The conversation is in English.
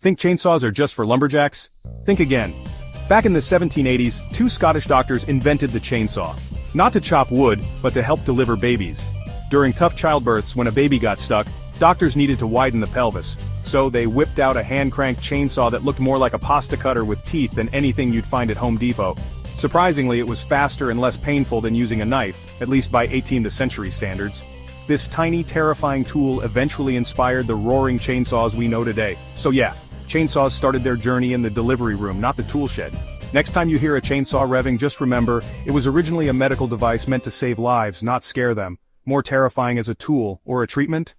Think chainsaws are just for lumberjacks? Think again. Back in the 1780s, two Scottish doctors invented the chainsaw. Not to chop wood, but to help deliver babies. During tough childbirths, when a baby got stuck, doctors needed to widen the pelvis. So they whipped out a hand-cranked chainsaw that looked more like a pasta cutter with teeth than anything you'd find at Home Depot. Surprisingly, it was faster and less painful than using a knife, at least by 18th century standards. This tiny, terrifying tool eventually inspired the roaring chainsaws we know today. So yeah, chainsaws started their journey in the delivery room, not the tool shed. Next time you hear a chainsaw revving, just remember, it was originally a medical device meant to save lives, not scare them. More terrifying as a tool, or a treatment?